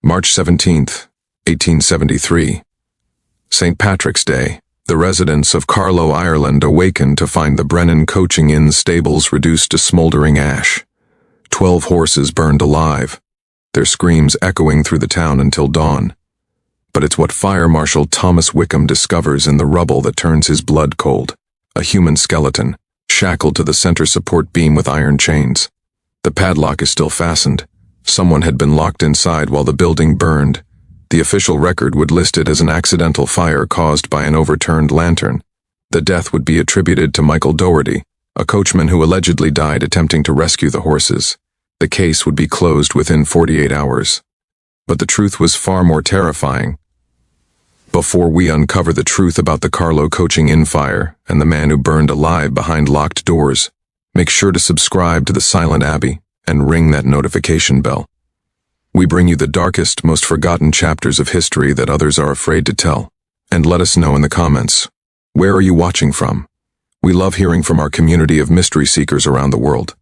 March 17th, 1873. St. Patrick's Day. The residents of Carlow, Ireland awakened to find the Brennan Coaching Inn stables reduced to smoldering ash. 12 horses burned alive, their screams echoing through the town until dawn. But it's what Fire Marshal Thomas Wickham discovers in the rubble that turns his blood cold. A human skeleton, shackled to the center support beam with iron chains. The padlock is still fastened. Someone had been locked inside while the building burned. The official record would list it as an accidental fire caused by an overturned lantern. The death would be attributed to Michael Doherty, a coachman who allegedly died attempting to rescue the horses. The case would be closed within 48 hours. But the truth was far more terrifying. Before we uncover the truth about the Carlow Coaching Inn fire and the man who burned alive behind locked doors, make sure to subscribe to the Silent Abbey and ring that notification bell. We bring you the darkest, most forgotten chapters of history that others are afraid to tell. And let us know in the comments, where are you watching from? We love hearing from our community of mystery seekers around the world.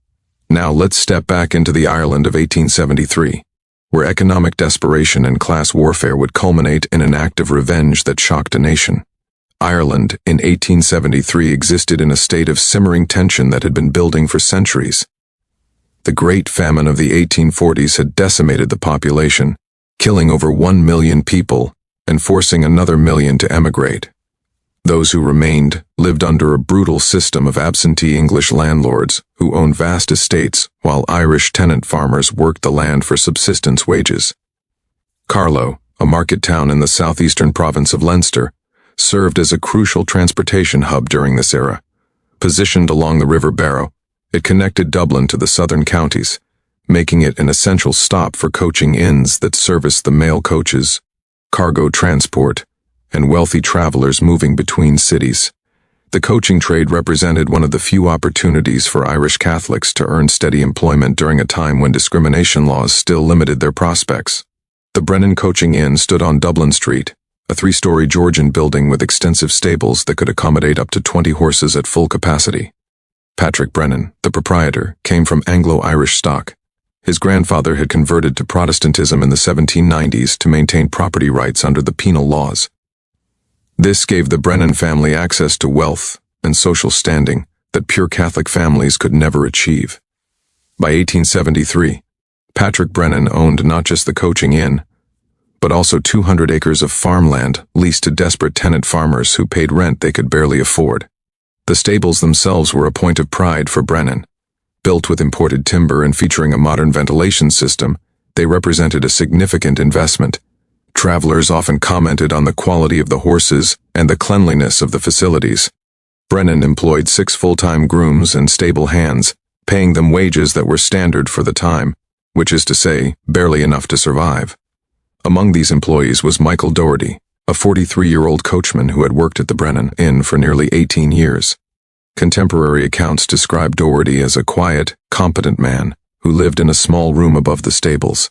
Now let's step back into the Ireland of 1873, where economic desperation and class warfare would culminate in an act of revenge that shocked a nation. Ireland in 1873 existed in a state of simmering tension that had been building for centuries. The Great Famine of the 1840s had decimated the population, killing over 1 million people and forcing another million to emigrate. Those who remained lived under a brutal system of absentee English landlords who owned vast estates while Irish tenant farmers worked the land for subsistence wages. Carlow, a market town in the southeastern province of Leinster, served as a crucial transportation hub during this era. Positioned along the River Barrow, it connected Dublin to the southern counties, making it an essential stop for coaching inns that serviced the mail coaches, cargo transport, and wealthy travelers moving between cities. The coaching trade represented one of the few opportunities for Irish Catholics to earn steady employment during a time when discrimination laws still limited their prospects. The Brennan Coaching Inn stood on Dublin Street, a 3-story Georgian building with extensive stables that could accommodate up to 20 horses at full capacity. Patrick Brennan, the proprietor, came from Anglo-Irish stock. His grandfather had converted to Protestantism in the 1790s to maintain property rights under the penal laws. This gave the Brennan family access to wealth and social standing that pure Catholic families could never achieve. By 1873, Patrick Brennan owned not just the Coaching Inn, but also 200 acres of farmland leased to desperate tenant farmers who paid rent they could barely afford. The stables themselves were a point of pride for Brennan. Built with imported timber and featuring a modern ventilation system, they represented a significant investment. Travelers often commented on the quality of the horses and the cleanliness of the facilities. Brennan employed 6 full-time grooms and stable hands, paying them wages that were standard for the time, which is to say, barely enough to survive. Among these employees was Michael Doherty, a 43-year-old coachman who had worked at the Brennan Inn for nearly 18 years. Contemporary accounts describe Doherty as a quiet, competent man who lived in a small room above the stables.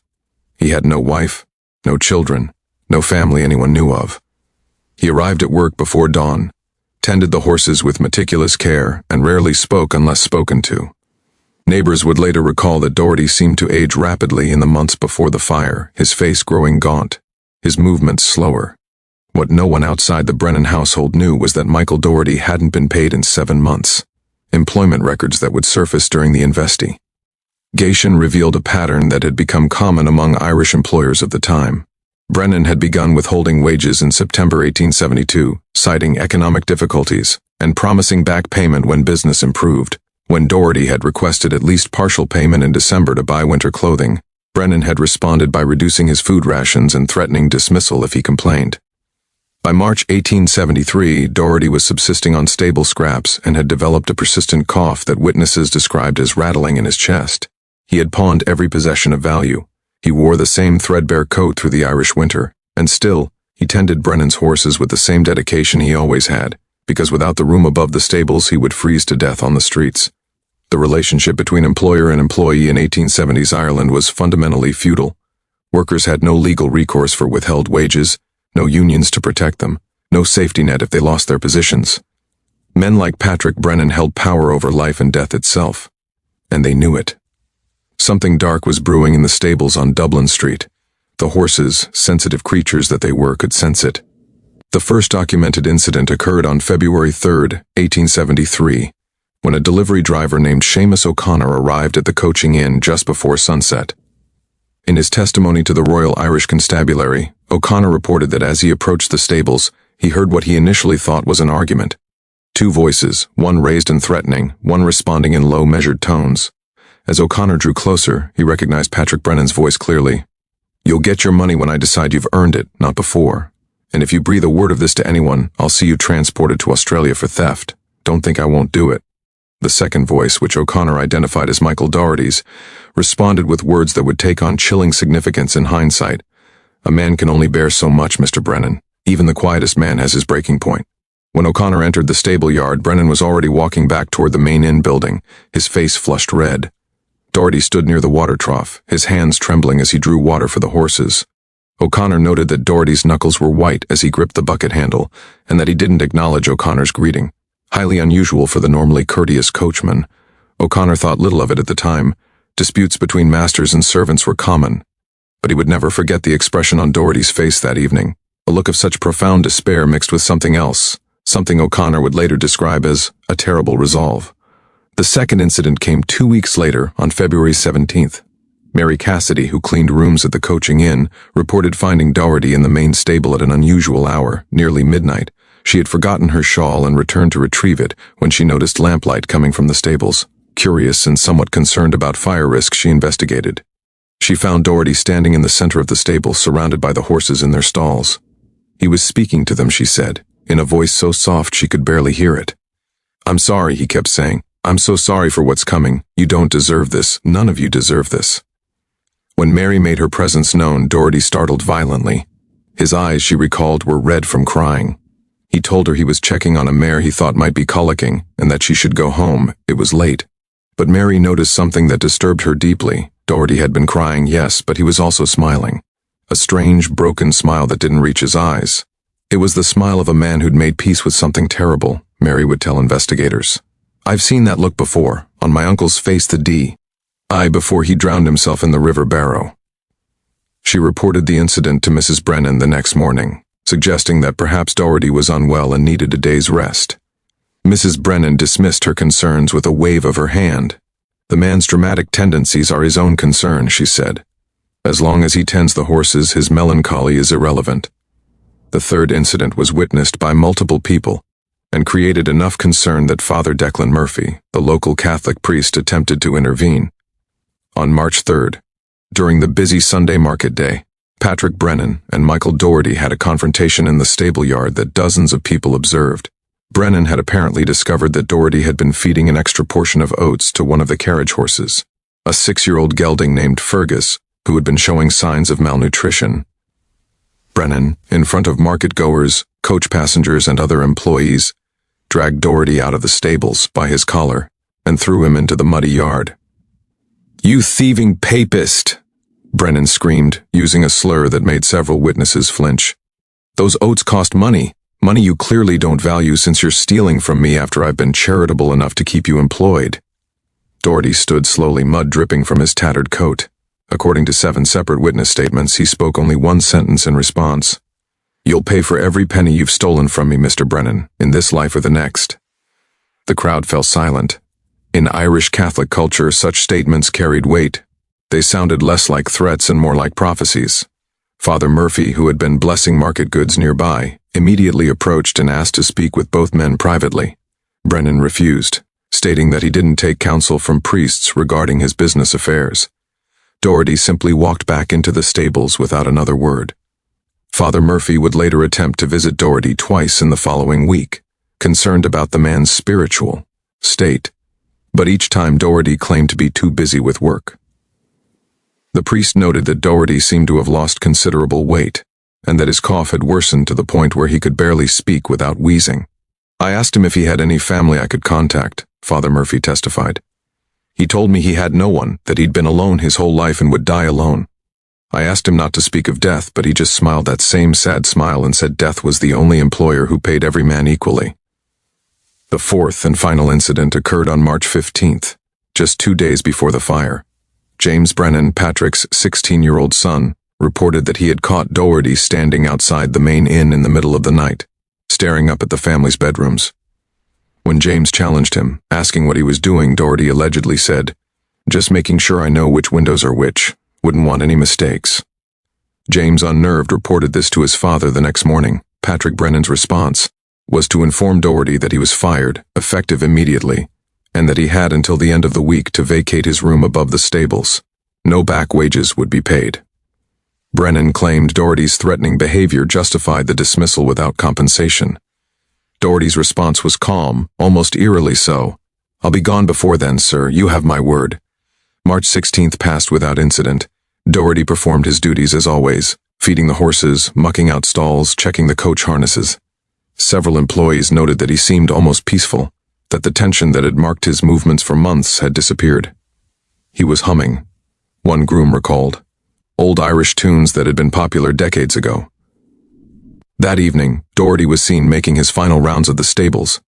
He had no wife, no children, no family anyone knew of. He arrived at work before dawn, tended the horses with meticulous care, and rarely spoke unless spoken to. Neighbors would later recall that Doherty seemed to age rapidly in the months before the fire, his face growing gaunt, his movements slower. What no one outside the Brennan household knew was that Michael Doherty hadn't been paid in 7 months, employment records that would surface during the investigation revealed a pattern that had become common among Irish employers of the time. Brennan had begun withholding wages in September 1872, citing economic difficulties, and promising back payment when business improved. When Doherty had requested at least partial payment in December to buy winter clothing, Brennan had responded by reducing his food rations and threatening dismissal if he complained. By March 1873, Doherty was subsisting on stable scraps and had developed a persistent cough that witnesses described as rattling in his chest. He had pawned every possession of value. He wore the same threadbare coat through the Irish winter, and still, he tended Brennan's horses with the same dedication he always had, because without the room above the stables he would freeze to death on the streets. The relationship between employer and employee in 1870s Ireland was fundamentally feudal. Workers had no legal recourse for withheld wages, no unions to protect them, no safety net if they lost their positions. Men like Patrick Brennan held power over life and death itself, and they knew it. Something dark was brewing in the stables on Dublin Street. The horses, sensitive creatures that they were, could sense it. The first documented incident occurred on February 3, 1873, when a delivery driver named Seamus O'Connor arrived at the Coaching Inn just before sunset. In his testimony to the Royal Irish Constabulary, O'Connor reported that as he approached the stables, he heard what he initially thought was an argument. Two voices, one raised and threatening, one responding in low, measured tones. As O'Connor drew closer, he recognized Patrick Brennan's voice clearly. "You'll get your money when I decide you've earned it, not before. And if you breathe a word of this to anyone, I'll see you transported to Australia for theft. Don't think I won't do it." The second voice, which O'Connor identified as Michael Doherty's, responded with words that would take on chilling significance in hindsight. "A man can only bear so much, Mr. Brennan. Even the quietest man has his breaking point." When O'Connor entered the stable yard, Brennan was already walking back toward the main inn building, his face flushed red. Doherty stood near the water trough, his hands trembling as he drew water for the horses. O'Connor noted that Doherty's knuckles were white as he gripped the bucket handle, and that he didn't acknowledge O'Connor's greeting. Highly unusual for the normally courteous coachman. O'Connor thought little of it at the time. Disputes between masters and servants were common. But he would never forget the expression on Doherty's face that evening, a look of such profound despair mixed with something else, something O'Connor would later describe as a terrible resolve. The second incident came 2 weeks later, on February 17th. Mary Cassidy, who cleaned rooms at the Coaching Inn, reported finding Doherty in the main stable at an unusual hour, nearly midnight. She had forgotten her shawl and returned to retrieve it when she noticed lamplight coming from the stables. Curious and somewhat concerned about fire risk, she investigated. She found Doherty standing in the center of the stable, surrounded by the horses in their stalls. He was speaking to them, she said, in a voice so soft she could barely hear it. "I'm sorry," he kept saying. "I'm so sorry for what's coming. You don't deserve this. None of you deserve this." When Mary made her presence known, Doherty startled violently. His eyes, she recalled, were red from crying. He told her he was checking on a mare he thought might be colicking, and that she should go home. It was late. But Mary noticed something that disturbed her deeply. Doherty had been crying, yes, but he was also smiling. A strange, broken smile that didn't reach his eyes. It was the smile of a man who'd made peace with something terrible, Mary would tell investigators. "I've seen that look before, on my uncle's face, the D.I. before he drowned himself in the River Barrow." She reported the incident to Mrs. Brennan the next morning, suggesting that perhaps Doherty was unwell and needed a day's rest. Mrs. Brennan dismissed her concerns with a wave of her hand. "The man's dramatic tendencies are his own concern," she said. "As long as he tends the horses, his melancholy is irrelevant." The third incident was witnessed by multiple people and created enough concern that Father Declan Murphy, the local Catholic priest, attempted to intervene. On March 3rd, during the busy Sunday market day, Patrick Brennan and Michael Doherty had a confrontation in the stable yard that dozens of people observed. Brennan had apparently discovered that Doherty had been feeding an extra portion of oats to one of the carriage horses, a 6-year-old gelding named Fergus, who had been showing signs of malnutrition. Brennan, in front of market-goers, coach passengers, and other employees, dragged Doherty out of the stables by his collar and threw him into the muddy yard. "You thieving papist!" Brennan screamed, using a slur that made several witnesses flinch. "Those oats cost money you clearly don't value since you're stealing from me after I've been charitable enough to keep you employed." Doherty stood slowly, mud dripping from his tattered coat. According to 7 separate witness statements, he spoke only one sentence in response. "You'll pay for every penny you've stolen from me, Mr. Brennan, in this life or the next." The crowd fell silent. In Irish Catholic culture, such statements carried weight. They sounded less like threats and more like prophecies. Father Murphy, who had been blessing market goods nearby, immediately approached and asked to speak with both men privately. Brennan refused, stating that he didn't take counsel from priests regarding his business affairs. Doherty simply walked back into the stables without another word. Father Murphy would later attempt to visit Doherty twice in the following week, concerned about the man's spiritual state, but each time Doherty claimed to be too busy with work. The priest noted that Doherty seemed to have lost considerable weight, and that his cough had worsened to the point where he could barely speak without wheezing. "I asked him if he had any family I could contact," Father Murphy testified. "He told me he had no one, that he'd been alone his whole life and would die alone. I asked him not to speak of death, but he just smiled that same sad smile and said death was the only employer who paid every man equally." The fourth and final incident occurred on March 15th, just 2 days before the fire. James Brennan, Patrick's 16-year-old son, reported that he had caught Doherty standing outside the main inn in the middle of the night, staring up at the family's bedrooms. When James challenged him, asking what he was doing, Doherty allegedly said, "Just making sure I know which windows are which. Wouldn't want any mistakes." James, unnerved, reported this to his father the next morning. Patrick Brennan's response was to inform Doherty that he was fired, effective immediately, and that he had until the end of the week to vacate his room above the stables. No back wages would be paid. Brennan claimed Doherty's threatening behavior justified the dismissal without compensation. Doherty's response was calm, almost eerily so. "I'll be gone before then, sir, you have my word." March 16th passed without incident. Doherty performed his duties as always, feeding the horses, mucking out stalls, checking the coach harnesses. Several employees noted that he seemed almost peaceful, that the tension that had marked his movements for months had disappeared. He was humming, one groom recalled, old Irish tunes that had been popular decades ago. That evening, Doherty was seen making his final rounds of the stables,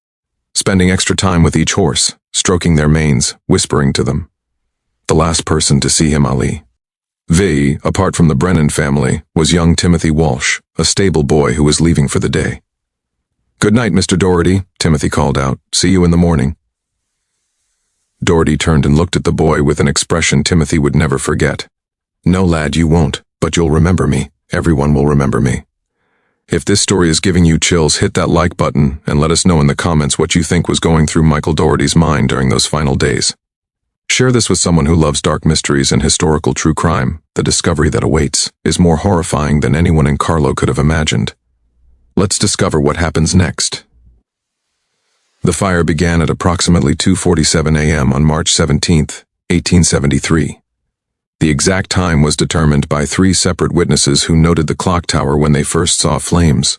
spending extra time with each horse, stroking their manes, whispering to them. The last person to see him, Ali. V, apart from the Brennan family, was young Timothy Walsh, a stable boy who was leaving for the day. "Good night, Mr. Doherty," Timothy called out. "See you in the morning." Doherty turned and looked at the boy with an expression Timothy would never forget. "No, lad, you won't, but you'll remember me. Everyone will remember me." If this story is giving you chills, hit that like button and let us know in the comments what you think was going through Michael Doherty's mind during those final days. Share this with someone who loves dark mysteries and historical true crime. The discovery that awaits is more horrifying than anyone in Carlow could have imagined. Let's discover what happens next. The fire began at approximately 2:47 a.m. on March 17th, 1873. The exact time was determined by 3 separate witnesses who noted the clock tower when they first saw flames.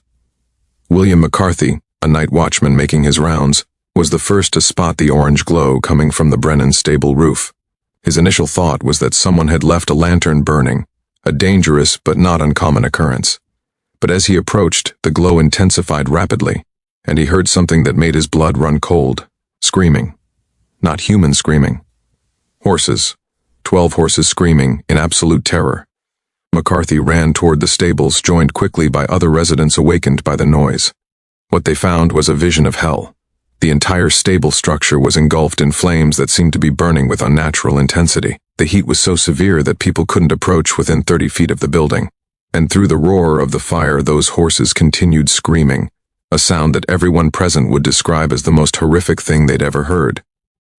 William McCarthy, a night watchman making his rounds, was the first to spot the orange glow coming from the Brennan stable roof. His initial thought was that someone had left a lantern burning, a dangerous but not uncommon occurrence. But as he approached, the glow intensified rapidly, and he heard something that made his blood run cold. Screaming. Not human screaming. Horses. 12 horses screaming in absolute terror. McCarthy ran toward the stables, joined quickly by other residents awakened by the noise. What they found was a vision of hell. The entire stable structure was engulfed in flames that seemed to be burning with unnatural intensity. The heat was so severe that people couldn't approach within 30 feet of the building. And through the roar of the fire, those horses continued screaming, a sound that everyone present would describe as the most horrific thing they'd ever heard.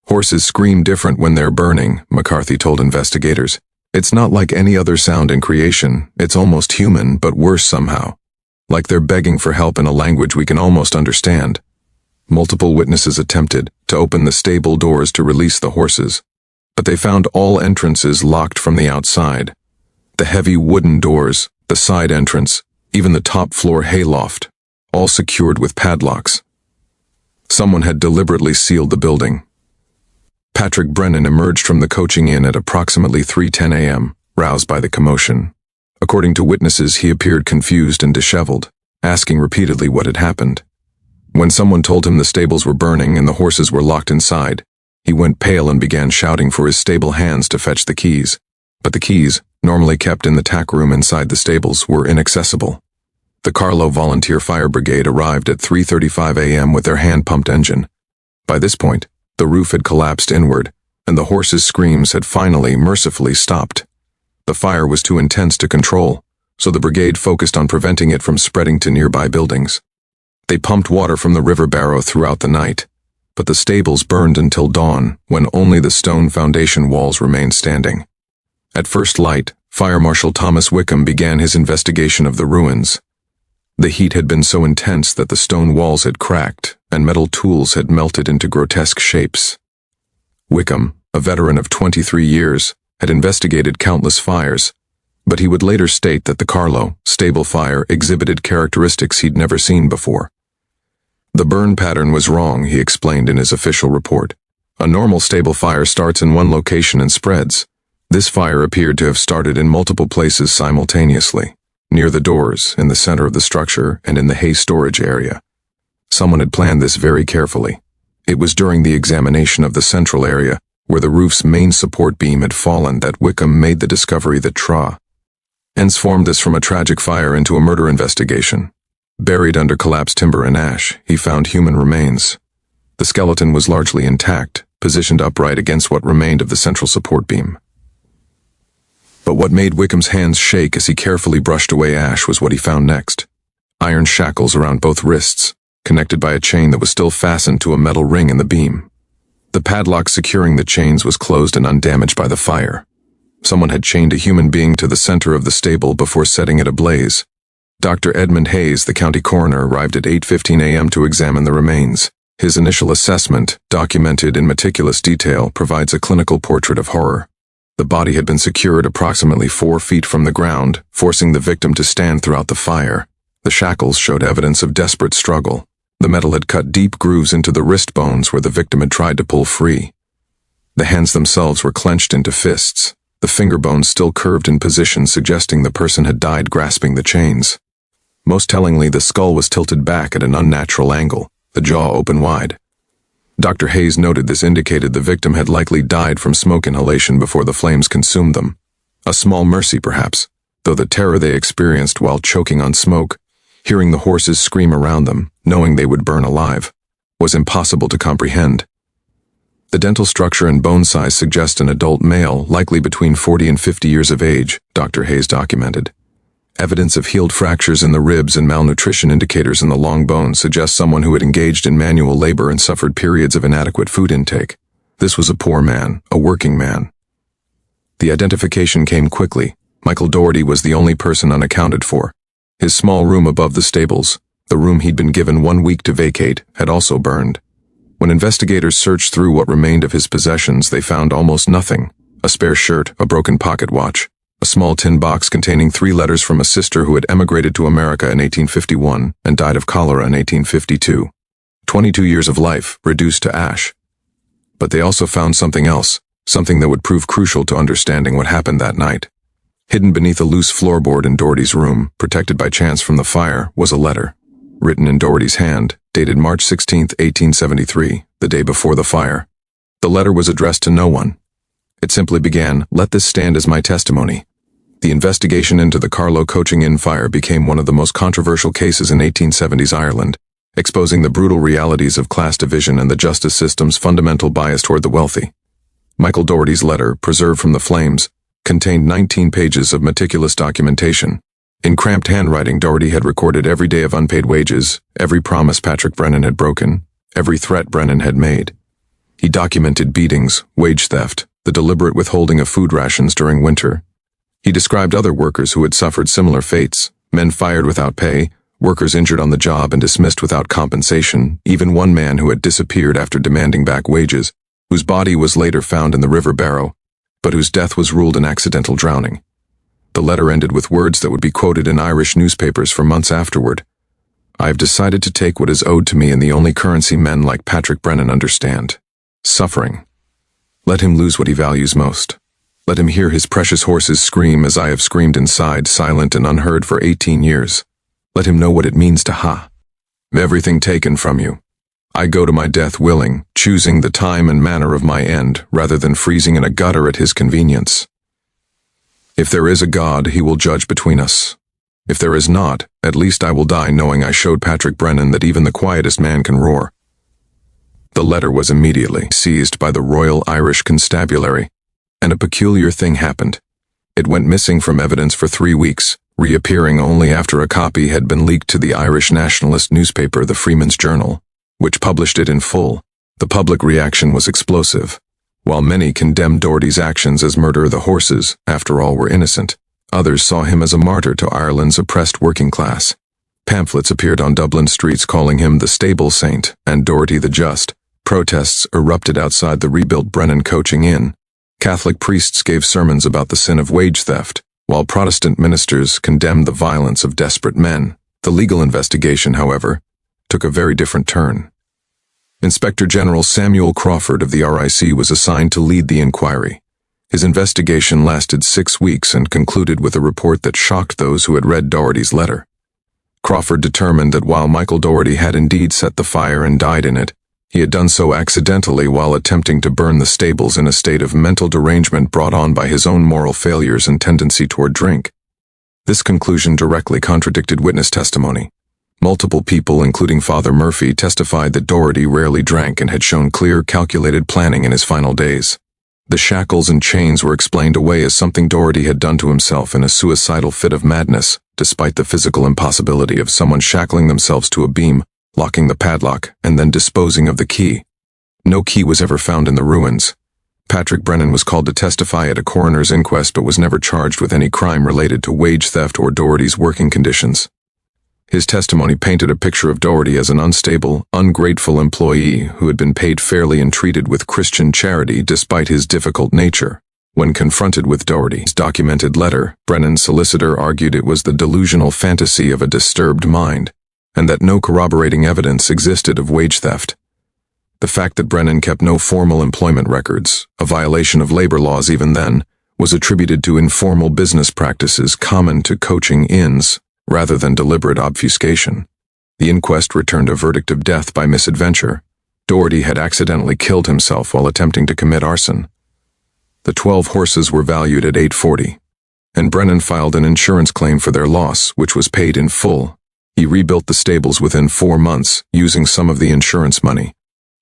"Horses scream different when they're burning," McCarthy told investigators. "It's not like any other sound in creation. It's almost human, but worse somehow. Like they're begging for help in a language we can almost understand." Multiple witnesses attempted to open the stable doors to release the horses, but they found all entrances locked from the outside. The heavy wooden doors, the side entrance, even the top-floor hayloft, all secured with padlocks. Someone had deliberately sealed the building. Patrick Brennan emerged from the coaching inn at approximately 3:10 a.m., roused by the commotion. According to witnesses, he appeared confused and disheveled, asking repeatedly what had happened. When someone told him the stables were burning and the horses were locked inside, he went pale and began shouting for his stable hands to fetch the keys. But the keys, normally kept in the tack room inside the stables, were inaccessible. The Carlow Volunteer Fire Brigade arrived at 3:35 a.m. with their hand-pumped engine. By this point, the roof had collapsed inward, and the horses' screams had finally, mercifully stopped. The fire was too intense to control, so the brigade focused on preventing it from spreading to nearby buildings. They pumped water from the river barrow throughout the night, but the stables burned until dawn, when only the stone foundation walls remained standing. At first light, Fire Marshal Thomas Wickham began his investigation of the ruins. The heat had been so intense that the stone walls had cracked, and metal tools had melted into grotesque shapes. Wickham, a veteran of 23 years, had investigated countless fires, but he would later state that the Carlow stable fire exhibited characteristics he'd never seen before. The burn pattern was wrong, he explained in his official report. A normal stable fire starts in one location and spreads. This fire appeared to have started in multiple places simultaneously, near the doors, in the center of the structure, and in the hay storage area. Someone had planned this very carefully. It was during the examination of the central area, where the roof's main support beam had fallen, that Wickham made the discovery that Ends formed this from a tragic fire into a murder investigation. Buried under collapsed timber and ash, he found human remains. The skeleton was largely intact, positioned upright against what remained of the central support beam. But what made Wickham's hands shake as he carefully brushed away ash was what he found next. Iron shackles around both wrists, connected by a chain that was still fastened to a metal ring in the beam. The padlock securing the chains was closed and undamaged by the fire. Someone had chained a human being to the center of the stable before setting it ablaze. Dr. Edmund Hayes, the county coroner, arrived at 8:15 a.m. to examine the remains. His initial assessment, documented in meticulous detail, provides a clinical portrait of horror. The body had been secured approximately 4 feet from the ground, forcing the victim to stand throughout the fire. The shackles showed evidence of desperate struggle. The metal had cut deep grooves into the wrist bones where the victim had tried to pull free. The hands themselves were clenched into fists, the finger bones still curved in position, suggesting the person had died grasping the chains. Most tellingly, the skull was tilted back at an unnatural angle, the jaw open wide. Dr. Hayes noted this indicated the victim had likely died from smoke inhalation before the flames consumed them. A small mercy, perhaps, though the terror they experienced while choking on smoke, hearing the horses scream around them, knowing they would burn alive, was impossible to comprehend. The dental structure and bone size suggest an adult male, likely between 40 and 50 years of age, Dr. Hayes documented. Evidence of healed fractures in the ribs and malnutrition indicators in the long bones suggest someone who had engaged in manual labor and suffered periods of inadequate food intake. This was a poor man, a working man. The identification came quickly. Michael Doherty was the only person unaccounted for. His small room above the stables, the room he'd been given 1 week to vacate, had also burned. When investigators searched through what remained of his possessions, they found almost nothing: a spare shirt, a broken pocket watch, a small tin box containing 3 letters from a sister who had emigrated to America in 1851 and died of cholera in 1852. 22 years of life, reduced to ash. But they also found something else, something that would prove crucial to understanding what happened that night. Hidden beneath a loose floorboard in Doherty's room, protected by chance from the fire, was a letter. Written in Doherty's hand, dated March 16, 1873, the day before the fire. The letter was addressed to no one. It simply began, "Let this stand as my testimony." The investigation into the Carlow Coaching Inn fire became one of the most controversial cases in 1870s Ireland, exposing the brutal realities of class division and the justice system's fundamental bias toward the wealthy. Michael Doherty's letter, preserved from the flames, contained 19 pages of meticulous documentation. In cramped handwriting, Doherty had recorded every day of unpaid wages, every promise Patrick Brennan had broken, every threat Brennan had made. He documented beatings, wage theft, the deliberate withholding of food rations during winter. He described other workers who had suffered similar fates, men fired without pay, workers injured on the job and dismissed without compensation, even one man who had disappeared after demanding back wages, whose body was later found in the River Barrow, but whose death was ruled an accidental drowning. The letter ended with words that would be quoted in Irish newspapers for months afterward. "I have decided to take what is owed to me in the only currency men like Patrick Brennan understand: suffering. Let him lose what he values most. Let him hear his precious horses scream as I have screamed inside, silent and unheard for 18 years. Let him know what it means to everything taken from you. I go to my death willing, choosing the time and manner of my end, rather than freezing in a gutter at his convenience. If there is a God, he will judge between us. If there is not, at least I will die knowing I showed Patrick Brennan that even the quietest man can roar." The letter was immediately seized by the Royal Irish Constabulary, and a peculiar thing happened. It went missing from evidence for 3 weeks, reappearing only after a copy had been leaked to the Irish nationalist newspaper, the Freeman's Journal, which published it in full. The public reaction was explosive. While many condemned Doherty's actions as murder of the horses, after all, were innocent, others saw him as a martyr to Ireland's oppressed working class. Pamphlets appeared on Dublin streets calling him the Stable Saint and Doherty the Just. Protests erupted outside the rebuilt Brennan Coaching Inn. Catholic priests gave sermons about the sin of wage theft, while Protestant ministers condemned the violence of desperate men. The legal investigation, however, took a very different turn. Inspector General Samuel Crawford of the RIC was assigned to lead the inquiry. His investigation lasted 6 weeks and concluded with a report that shocked those who had read Doherty's letter. Crawford determined that while Michael Doherty had indeed set the fire and died in it, he had done so accidentally while attempting to burn the stables in a state of mental derangement brought on by his own moral failures and tendency toward drink. This conclusion directly contradicted witness testimony. Multiple people, including Father Murphy, testified that Doherty rarely drank and had shown clear, calculated planning in his final days. The shackles and chains were explained away as something Doherty had done to himself in a suicidal fit of madness, despite the physical impossibility of someone shackling themselves to a beam, locking the padlock, and then disposing of the key. No key was ever found in the ruins. Patrick Brennan was called to testify at a coroner's inquest but was never charged with any crime related to wage theft or Doherty's working conditions. His testimony painted a picture of Doherty as an unstable, ungrateful employee who had been paid fairly and treated with Christian charity despite his difficult nature. When confronted with Doherty's documented letter, Brennan's solicitor argued it was the delusional fantasy of a disturbed mind, and that no corroborating evidence existed of wage theft. The fact that Brennan kept no formal employment records, a violation of labor laws even then, was attributed to informal business practices common to coaching inns, rather than deliberate obfuscation. The inquest returned a verdict of death by misadventure. Doherty had accidentally killed himself while attempting to commit arson. The 12 horses were valued at $840, and Brennan filed an insurance claim for their loss, which was paid in full. He rebuilt the stables within 4 months, using some of the insurance money.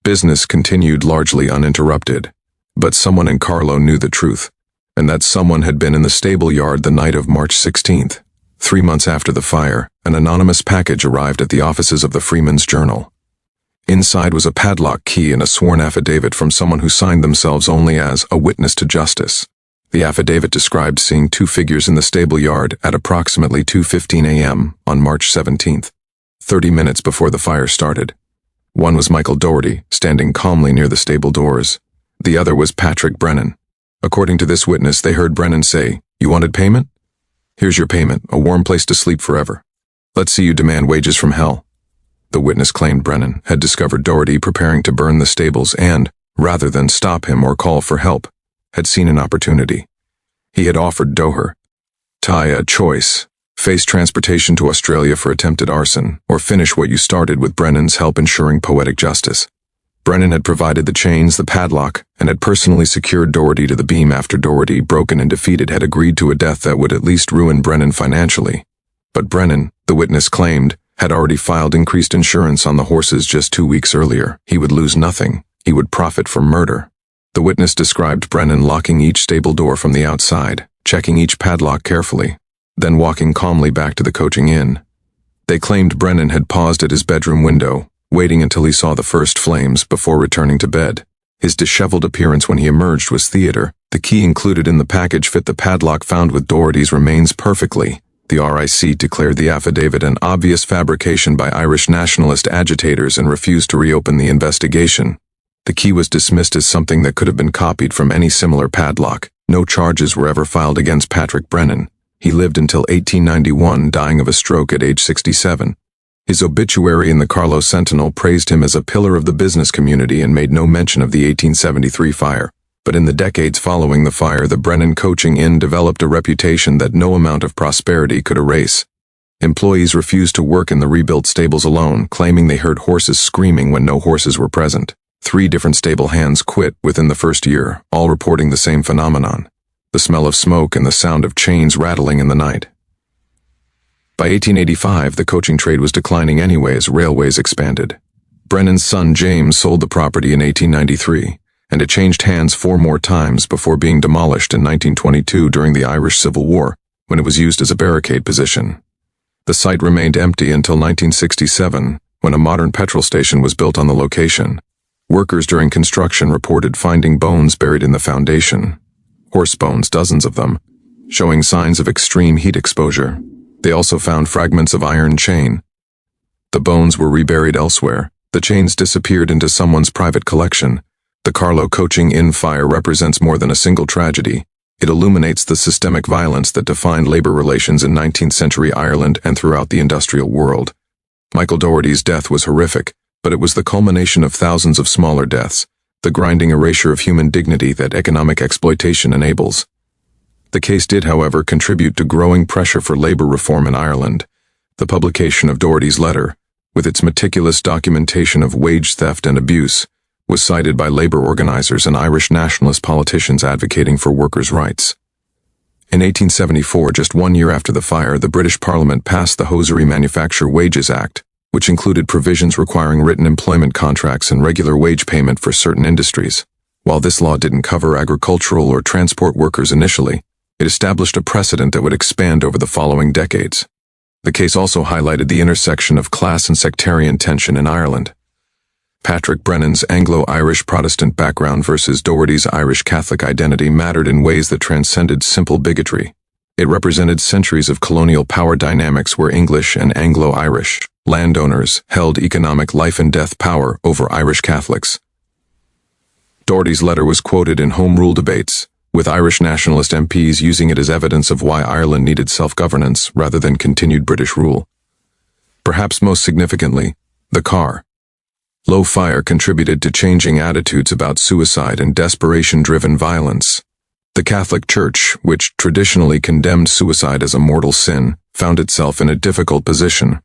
Business continued largely uninterrupted, but someone in Carlow knew the truth, and that someone had been in the stable yard the night of March 16th. 3 months after the fire, an anonymous package arrived at the offices of the Freeman's Journal. Inside was a padlock key and a sworn affidavit from someone who signed themselves only as a witness to justice. The affidavit described seeing 2 figures in the stable yard at approximately 2:15 a.m. on March 17th, 30 minutes before the fire started. One was Michael Doherty, standing calmly near the stable doors. The other was Patrick Brennan. According to this witness, they heard Brennan say, "You wanted payment? Here's your payment, a warm place to sleep forever. Let's see you demand wages from hell." The witness claimed Brennan had discovered Doherty preparing to burn the stables and, rather than stop him or call for help, had seen an opportunity. He had offered Doherty a choice: face transportation to Australia for attempted arson, or finish what you started with Brennan's help ensuring poetic justice. Brennan had provided the chains, the padlock, and had personally secured Doherty to the beam after Doherty, broken and defeated, had agreed to a death that would at least ruin Brennan financially. But Brennan, the witness claimed, had already filed increased insurance on the horses just 2 weeks earlier. He would lose nothing. He would profit from murder. The witness described Brennan locking each stable door from the outside, checking each padlock carefully, then walking calmly back to the coaching inn. They claimed Brennan had paused at his bedroom window, waiting until he saw the first flames before returning to bed. His disheveled appearance when he emerged was theater. The key included in the package fit the padlock found with Doherty's remains perfectly. The RIC declared the affidavit an obvious fabrication by Irish nationalist agitators and refused to reopen the investigation. The key was dismissed as something that could have been copied from any similar padlock. No charges were ever filed against Patrick Brennan. He lived until 1891, dying of a stroke at age 67. His obituary in the Carlow Sentinel praised him as a pillar of the business community and made no mention of the 1873 fire. But in the decades following the fire, the Brennan Coaching Inn developed a reputation that no amount of prosperity could erase. Employees refused to work in the rebuilt stables alone, claiming they heard horses screaming when no horses were present. 3 different stable hands quit within the first year, all reporting the same phenomenon: the smell of smoke and the sound of chains rattling in the night. By 1885, the coaching trade was declining anyway as railways expanded. Brennan's son James sold the property in 1893, and it changed hands 4 more times before being demolished in 1922 during the Irish Civil War, when it was used as a barricade position. The site remained empty until 1967, when a modern petrol station was built on the location. Workers during construction reported finding bones buried in the foundation. Horse bones, dozens of them, showing signs of extreme heat exposure. They also found fragments of iron chain. The bones were reburied elsewhere. The chains disappeared into someone's private collection. The Carlow Coaching Inn fire represents more than a single tragedy. It illuminates the systemic violence that defined labor relations in 19th century Ireland and throughout the industrial world. Michael Doherty's death was horrific, but it was the culmination of thousands of smaller deaths, the grinding erasure of human dignity that economic exploitation enables. The case did, however, contribute to growing pressure for labor reform in Ireland. The publication of Doherty's letter, with its meticulous documentation of wage theft and abuse, was cited by labor organizers and Irish nationalist politicians advocating for workers' rights. In 1874, just 1 year after the fire, the British Parliament passed the Hosiery Manufacture Wages Act, which included provisions requiring written employment contracts and regular wage payment for certain industries. While this law didn't cover agricultural or transport workers initially, it established a precedent that would expand over the following decades. The case also highlighted the intersection of class and sectarian tension in Ireland. Patrick Brennan's Anglo-Irish Protestant background versus Doherty's Irish Catholic identity mattered in ways that transcended simple bigotry. It represented centuries of colonial power dynamics where English and Anglo-Irish landowners held economic life-and-death power over Irish Catholics. Doherty's letter was quoted in Home Rule debates, with Irish nationalist MPs using it as evidence of why Ireland needed self-governance rather than continued British rule. Perhaps most significantly, the Carlow fire contributed to changing attitudes about suicide and desperation-driven violence. The Catholic Church, which traditionally condemned suicide as a mortal sin, found itself in a difficult position.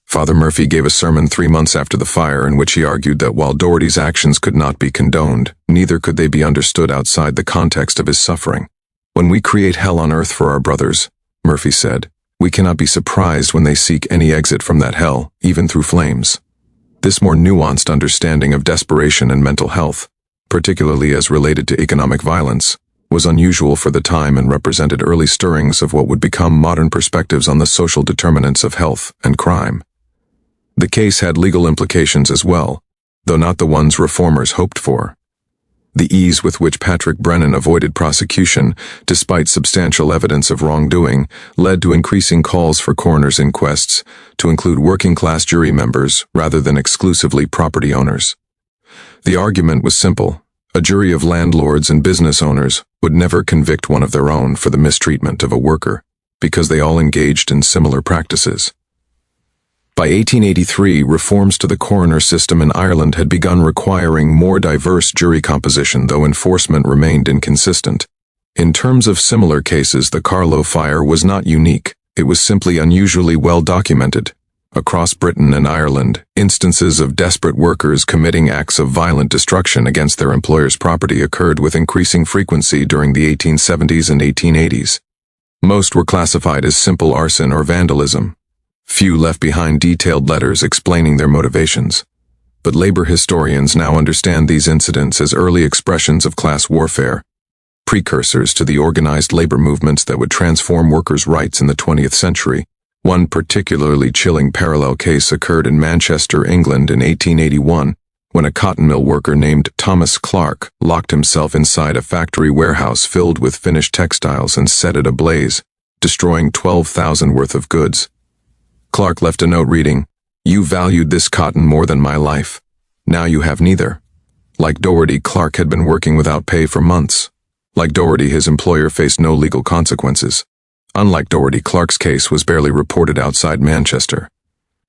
Father Murphy gave a sermon 3 months after the fire in which he argued that while Doherty's actions could not be condoned, neither could they be understood outside the context of his suffering. "When we create hell on earth for our brothers," Murphy said, "we cannot be surprised when they seek any exit from that hell, even through flames." This more nuanced understanding of desperation and mental health, particularly as related to economic violence, was unusual for the time and represented early stirrings of what would become modern perspectives on the social determinants of health and crime. The case had legal implications as well, though not the ones reformers hoped for. The ease with which Patrick Brennan avoided prosecution, despite substantial evidence of wrongdoing, led to increasing calls for coroner's inquests to include working-class jury members rather than exclusively property owners. The argument was simple. A jury of landlords and business owners would never convict one of their own for the mistreatment of a worker, because they all engaged in similar practices. By 1883, reforms to the coroner system in Ireland had begun requiring more diverse jury composition, though enforcement remained inconsistent. In terms of similar cases, the Carlow fire was not unique. It was simply unusually well documented. Across Britain and Ireland, instances of desperate workers committing acts of violent destruction against their employer's property occurred with increasing frequency during the 1870s and 1880s. Most were classified as simple arson or vandalism. Few left behind detailed letters explaining their motivations. But labor historians now understand these incidents as early expressions of class warfare, precursors to the organized labor movements that would transform workers' rights in the 20th century. One particularly chilling parallel case occurred in Manchester, England in 1881, when a cotton mill worker named Thomas Clark locked himself inside a factory warehouse filled with finished textiles and set it ablaze, destroying 12,000 worth of goods. Clark left a note reading, "You valued this cotton more than my life. Now you have neither." Like Doherty, Clark had been working without pay for months. Like Doherty, his employer faced no legal consequences. Unlike Doherty, Clark's case was barely reported outside Manchester.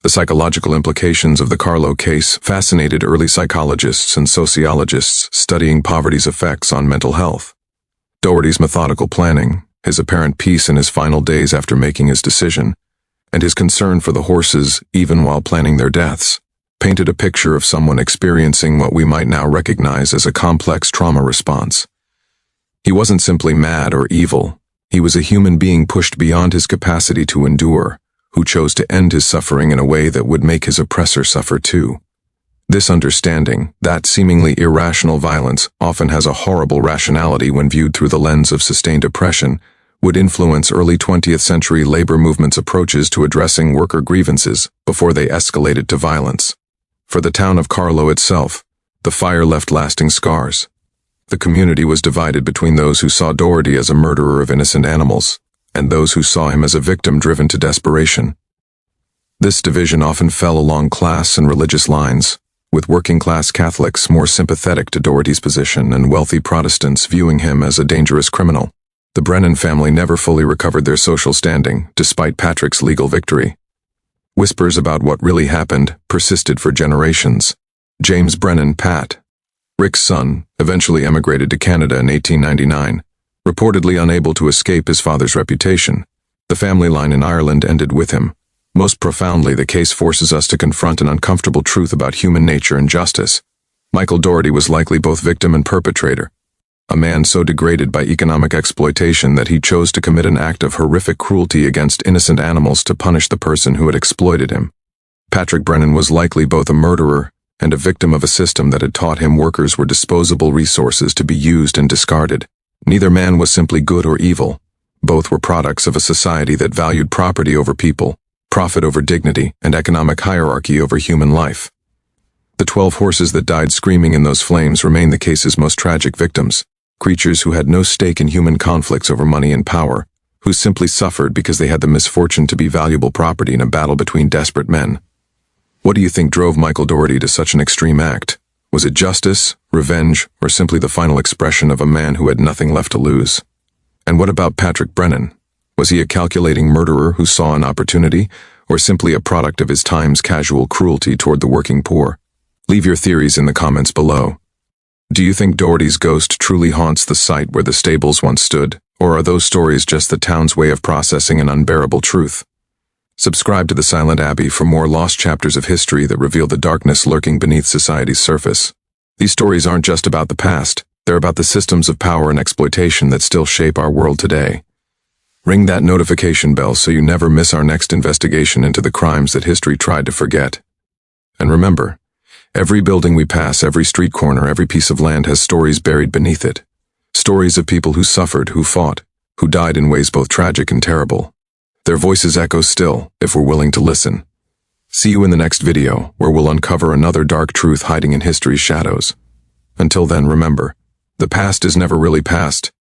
The psychological implications of the Carlow case fascinated early psychologists and sociologists studying poverty's effects on mental health. Doherty's methodical planning, his apparent peace in his final days after making his decision, and his concern for the horses even while planning their deaths, painted a picture of someone experiencing what we might now recognize as a complex trauma response. He wasn't simply mad or evil. He was a human being pushed beyond his capacity to endure, who chose to end his suffering in a way that would make his oppressor suffer too. This understanding, that seemingly irrational violence often has a horrible rationality when viewed through the lens of sustained oppression, would influence early 20th century labor movement's approaches to addressing worker grievances before they escalated to violence. For the town of Carlow itself, the fire left lasting scars. The community was divided between those who saw Doherty as a murderer of innocent animals and those who saw him as a victim driven to desperation. This division often fell along class and religious lines, with working-class Catholics more sympathetic to Doherty's position and wealthy Protestants viewing him as a dangerous criminal. The Brennan family never fully recovered their social standing, despite Patrick's legal victory. Whispers about what really happened persisted for generations. James Brennan, Pat, Rick's son, eventually emigrated to Canada in 1899, reportedly unable to escape his father's reputation. The family line in Ireland ended with him. Most profoundly, the case forces us to confront an uncomfortable truth about human nature and justice. Michael Doherty was likely both victim and perpetrator. A man so degraded by economic exploitation that he chose to commit an act of horrific cruelty against innocent animals to punish the person who had exploited him. Patrick Brennan was likely both a murderer and a victim of a system that had taught him workers were disposable resources to be used and discarded. Neither man was simply good or evil. Both were products of a society that valued property over people, profit over dignity, and economic hierarchy over human life. The 12 horses that died screaming in those flames remain the case's most tragic victims, creatures who had no stake in human conflicts over money and power, who simply suffered because they had the misfortune to be valuable property in a battle between desperate men. What do you think drove Michael Doherty to such an extreme act? Was it justice, revenge, or simply the final expression of a man who had nothing left to lose? And what about Patrick Brennan? Was he a calculating murderer who saw an opportunity, or simply a product of his time's casual cruelty toward the working poor? Leave your theories in the comments below. Do you think Doherty's ghost truly haunts the site where the stables once stood, or are those stories just the town's way of processing an unbearable truth? Subscribe to the Silent Abbey for more lost chapters of history that reveal the darkness lurking beneath society's surface. These stories aren't just about the past, they're about the systems of power and exploitation that still shape our world today. Ring that notification bell so you never miss our next investigation into the crimes that history tried to forget. And remember, every building we pass, every street corner, every piece of land has stories buried beneath it. Stories of people who suffered, who fought, who died in ways both tragic and terrible. Their voices echo still, if we're willing to listen. See you in the next video, where we'll uncover another dark truth hiding in history's shadows. Until then, remember, the past is never really past,